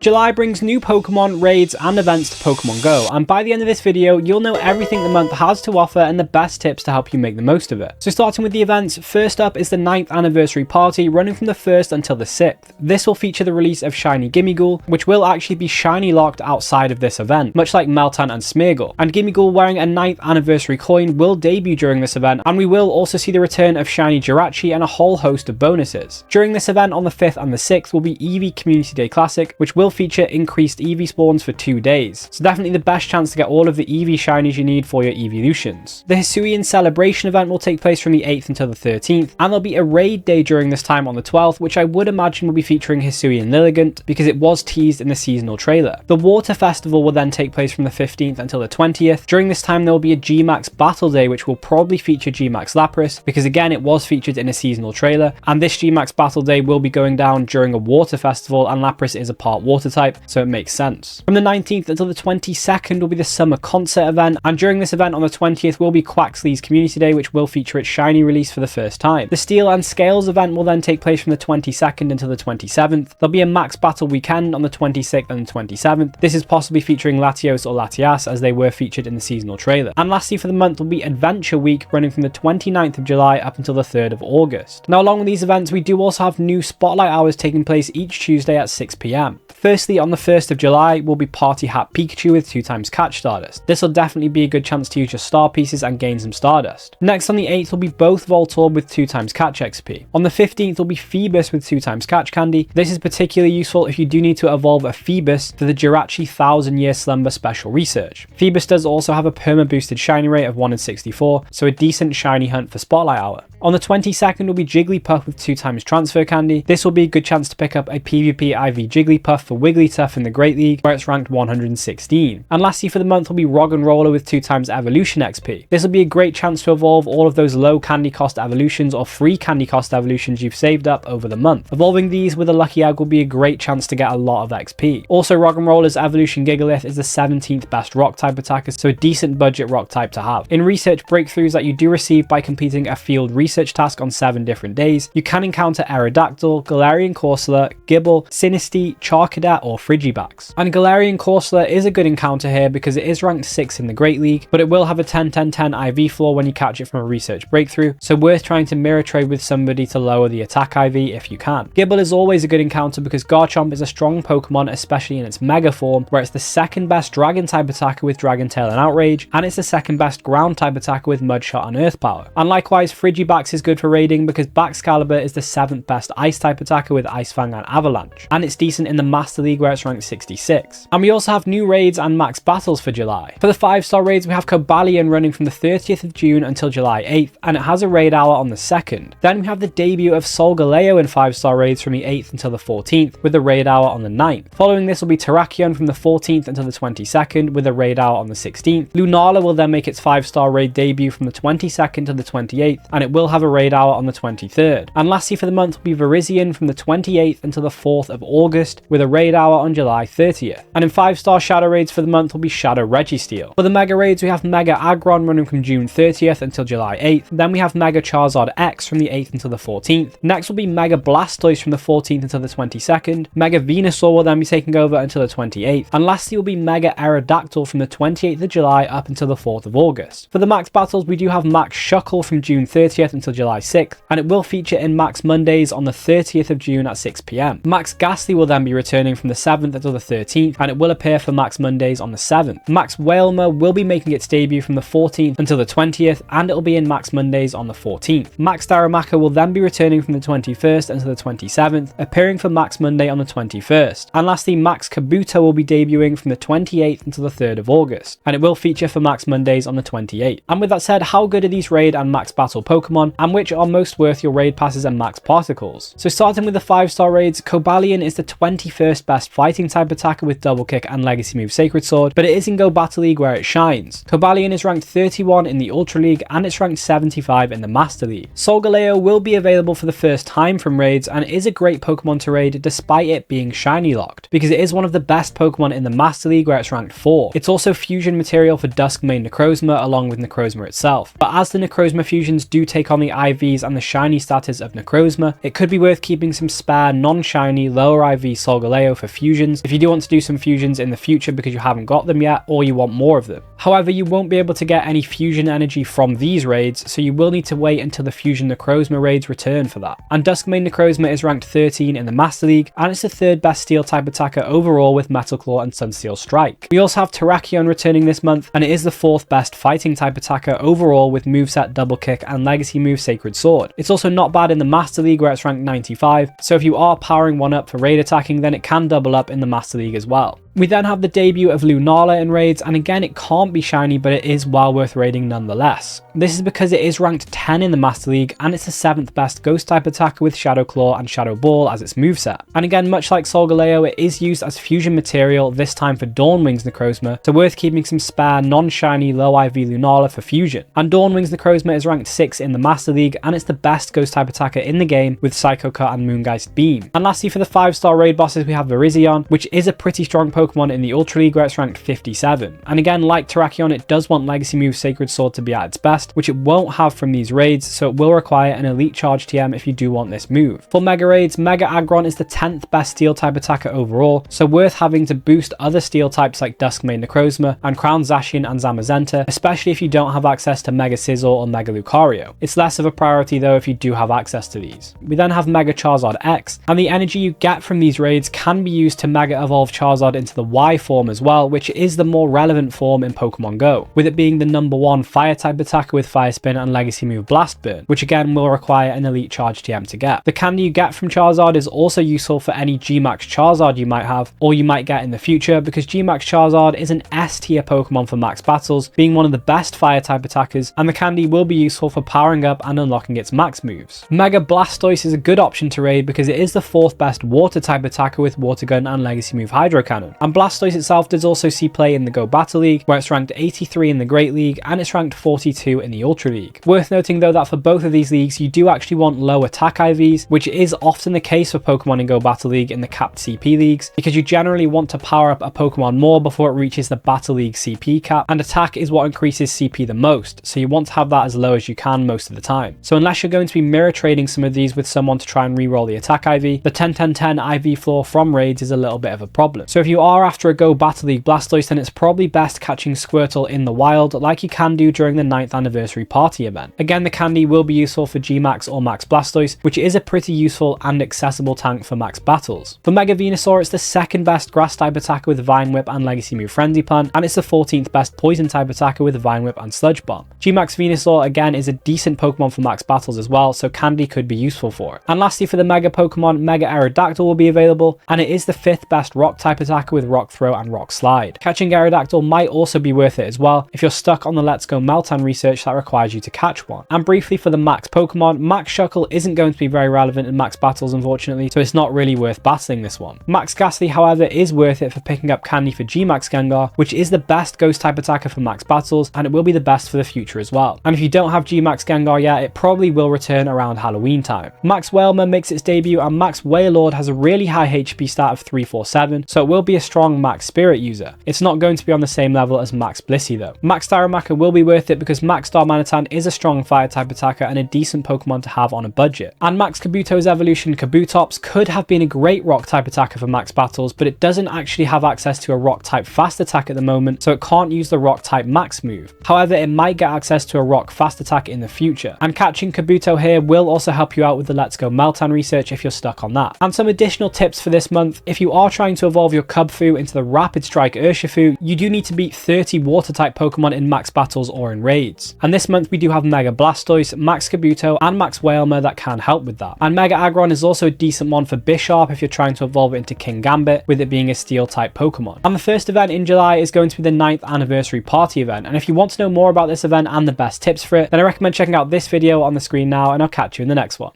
July brings new Pokemon, raids, and events to Pokemon Go, and by the end of this video, you'll know everything the month has to offer and the best tips to help you make the most of it. So starting with the events, first up is the 9th anniversary party running from the 1st until the 6th. This will feature the release of Shiny Gimmighoul, which will actually be shiny locked outside of this event, much like Meltan and Smeargle. And Gimmighoul wearing a 9th anniversary coin will debut during this event, and we will also see the return of Shiny Jirachi and a whole host of bonuses. During this event on the 5th and the 6th will be Eevee Community Day Classic, which will feature increased Eevee spawns for 2 days. So definitely the best chance to get all of the Eevee shinies you need for your evolutions. The Hisuian Celebration event will take place from the 8th until the 13th, and there'll be a raid day during this time on the 12th, which I would imagine will be featuring Hisuian Lilligant because it was teased in the seasonal trailer. The Water Festival will then take place from the 15th until the 20th. During this time there will be a G-Max Battle Day, which will probably feature G-Max Lapras because again it was featured in a seasonal trailer, and this G-Max Battle Day will be going down during a water festival, and Lapras is a part water type, so it makes sense. From the 19th until the 22nd will be the Summer Concert event, and during this event on the 20th will be Quaxly's Community Day, which will feature its shiny release for the first time. The Steel and Scales event will then take place from the 22nd until the 27th. There'll be a Max Battle weekend on the 26th and the 27th. This is possibly featuring Latios or Latias as they were featured in the seasonal trailer. And lastly for the month will be Adventure Week running from the 29th of July up until the 3rd of August. Now along with these events we do also have new spotlight hours taking place each Tuesday at 6 PM. Firstly, on the 1st of July will be Party Hat Pikachu with 2x Catch Stardust. This will definitely be a good chance to use your star pieces and gain some Stardust. Next on the 8th will be both Voltorb with 2x Catch XP. On the 15th will be Phoebus with 2x Catch Candy. This is particularly useful if you do need to evolve a Phoebus for the Jirachi 1000 Year Slumber Special Research. Phoebus does also have a perma boosted shiny rate of 1 in 64, so a decent shiny hunt for Spotlight Hour. On the 22nd will be Jigglypuff with 2x Transfer Candy. This will be a good chance to pick up a PvP IV Jigglypuff for Wigglytuff in the Great League, where it's ranked 116. And lastly for the month will be Roggenrola with 2x Evolution XP. This will be a great chance to evolve all of those low candy cost evolutions or free candy cost evolutions you've saved up over the month. Evolving these with a Lucky Egg will be a great chance to get a lot of XP. Also, Roggenrola's Evolution Gigalith is the 17th best rock type attacker, so a decent budget rock type to have. In research breakthroughs that you do receive by completing a field research task on 7 different days, you can encounter Aerodactyl, Galarian Corsola, Gibble, Sinistea, Charcadet, or Frigibax. And Galarian Corsola is a good encounter here because it is ranked 6 in the Great League, but it will have a 10-10-10 IV floor when you catch it from a research breakthrough, so worth trying to mirror trade with somebody to lower the attack IV if you can. Gibble is always a good encounter because Garchomp is a strong Pokemon, especially in its Mega form, where it's the 2nd best Dragon type attacker with Dragon Tail and Outrage, and it's the 2nd best Ground type attacker with Mudshot and Earth Power. And likewise, Frigibax is good for raiding because Baxcalibur is the 7th best Ice type attacker with Ice Fang and Avalanche, and it's decent in the Master League where it's ranked 66. And we also have new raids and max battles for July. For the 5-star raids we have Cobalion running from the 30th of June until July 8th, and it has a raid hour on the 2nd. Then we have the debut of Solgaleo in 5-star raids from the 8th until the 14th with a raid hour on the 9th. Following this will be Terrakion from the 14th until the 22nd with a raid hour on the 16th. Lunala will then make its 5-star raid debut from the 22nd to the 28th, and it will have a raid hour on the 23rd. And lastly for the month will be Virizion from the 28th until the 4th of August with a raid hour on July 30th. And in 5-star shadow raids for the month will be Shadow Registeel. For the mega raids we have Mega Aggron running from June 30th until July 8th. Then we have Mega Charizard X from the 8th until the 14th. Next will be Mega Blastoise from the 14th until the 22nd. Mega Venusaur will then be taking over until the 28th. And lastly will be Mega Aerodactyl from the 28th of July up until the 4th of August. For the max battles we do have Max Shuckle from June 30th until July 6th, and it will feature in Max Mondays on the 30th of June at 6 PM. Max Ghastly will then be returning from the 7th until the 13th, and it will appear for Max Mondays on the 7th. Max Wailmer will be making its debut from the 14th until the 20th, and it will be in Max Mondays on the 14th. Max Darumaka will then be returning from the 21st until the 27th, appearing for Max Monday on the 21st. And lastly, Max Kabuto will be debuting from the 28th until the 3rd of August, and it will feature for Max Mondays on the 28th. And with that said, how good are these raid and max battle Pokemon, and which are most worth your raid passes and max particles? So starting with the 5-star raids, Cobalion is the 21st best fighting type attacker with Double Kick and Legacy move Sacred Sword, but it is in Go Battle League where it shines. Cobalion is ranked 31 in the Ultra League and it's ranked 75 in the Master League. Solgaleo will be available for the first time from raids and is a great Pokemon to raid despite it being shiny locked, because it is one of the best Pokemon in the Master League where it's ranked 4. It's also fusion material for Duskmane Necrozma along with Necrozma itself, but as the Necrozma fusions do take on the IVs and the shiny status of Necrozma, it could be worth keeping some spare non-shiny lower IV Solgaleo Solgaleo for fusions if you do want to do some fusions in the future because you haven't got them yet or you want more of them. However, you won't be able to get any fusion energy from these raids, so you will need to wait until the Fusion Necrozma raids return for that. And Duskmane Necrozma is ranked 13 in the Master League, and it's the third best steel type attacker overall with Metal Claw and Sunsteel Strike. We also have Terrakion returning this month, and it is the fourth best fighting type attacker overall with moveset Double Kick and legacy move Sacred Sword. It's also not bad in the Master League where it's ranked 95, so if you are powering one up for raid attacking, then it can double up in the Master League as well. We then have the debut of Lunala in raids, and again it can't be shiny, but it is well worth raiding nonetheless. This is because it is ranked 10 in the Master League, and it's the 7th best ghost type attacker with Shadow Claw and Shadow Ball as its moveset. And again, much like Solgaleo, it is used as fusion material, this time for Dawnwings Necrozma, so worth keeping some spare non-shiny low IV Lunala for fusion. And Dawnwings Necrozma is ranked 6 in the Master League, and it's the best ghost type attacker in the game with Psycho Cut and Moongeist Beam. And lastly, for the 5-star raid bosses, we have Virizion, which is a pretty strong Pokemon in the Ultra League where it's ranked 57. And again, like Terrakion, it does want legacy move Sacred Sword to be at its best, which it won't have from these raids, so it will require an elite charge TM if you do want this move. For mega raids, Mega Aggron is the 10th best steel type attacker overall, so worth having to boost other steel types like Duskmane Necrozma and Crown Zacian and Zamazenta, especially if you don't have access to Mega Sizzle or Mega Lucario. It's less of a priority though if you do have access to these. We then have Mega Charizard X, and the energy you get from these raids can be used to Mega Evolve Charizard into the Y form as well, which is the more relevant form in Pokemon Go, with it being the #1 fire type attacker with Fire Spin and legacy move Blast Burn, which again will require an elite charge TM to get. The candy you get from Charizard is also useful for any G-Max Charizard you might have or you might get in the future, because G-Max Charizard is an S tier Pokemon for max battles, being one of the best fire type attackers, and the candy will be useful for powering up and unlocking its max moves. Mega Blastoise is a good option to raid because it is the 4th best water type attacker with Water Gun and legacy move Hydro Cannon. And Blastoise itself does also see play in the Go Battle League, where it's ranked 83 in the Great League and it's ranked 42 in the Ultra League. Worth noting though that for both of these leagues you do actually want low attack IVs, which is often the case for Pokemon in Go Battle League in the capped CP leagues, because you generally want to power up a Pokemon more before it reaches the Battle League CP cap, and attack is what increases CP the most, so you want to have that as low as you can most of the time. So unless you're going to be mirror trading some of these with someone to try and reroll the attack IV, the 10-10-10 IV floor from raids is a little bit of a problem. So if you are after a Go Battle League Blastoise, then it's probably best catching Squirtle in the wild like you can do during the 9th anniversary party event. Again, the candy will be useful for G-Max or Max Blastoise, which is a pretty useful and accessible tank for max battles. For Mega Venusaur, it's the 2nd best grass type attacker with Vine Whip and legacy move Frenzy Plant, and it's the 14th best poison type attacker with Vine Whip and Sludge Bomb. G-Max Venusaur again is a decent Pokemon for max battles as well, so candy could be useful for it. And lastly, for the Mega Pokemon, Mega Aerodactyl will be available, and it is the 5th best rock type attacker with Rock Throw and Rock Slide. Catching Aerodactyl might also be worth it as well if you're stuck on the Let's Go Meltan research that requires you to catch one. And briefly for the max Pokemon, Max Shuckle isn't going to be very relevant in max battles unfortunately, so it's not really worth battling this one. Max Ghastly however is worth it for picking up candy for G-Max Gengar, which is the best ghost type attacker for max battles, and it will be the best for the future as well. And if you don't have G-Max Gengar yet, it probably will return around Halloween time. Max Wailmer makes its debut, and Max Wailord has a really high HP stat of 347, so it will be a strong max Spirit user. It's not going to be on the same level as Max Blissey though. Max Darumaka will be worth it because Max Darmanitan is a strong fire type attacker and a decent Pokemon to have on a budget. And Max Kabuto's evolution Kabutops could have been a great rock type attacker for max battles, but it doesn't actually have access to a rock type fast attack at the moment, so it can't use the rock type max move. However, it might get access to a rock fast attack in the future, and catching Kabuto here will also help you out with the Let's Go Meltan research if you're stuck on that. And some additional tips for this month: if you are trying to evolve your Cubfu into the Rapid Strike Urshifu, you do need to beat 30 water type Pokemon in max battles or in raids. And this month we do have Mega Blastoise, Max Kabuto and Max Wailmer that can help with that. And Mega Aggron is also a decent one for Bisharp if you're trying to evolve it into King Gambit, with it being a steel type Pokemon. And the first event in July is going to be the 9th anniversary party event, and if you want to know more about this event and the best tips for it, then I recommend checking out this video on the screen now, and I'll catch you in the next one.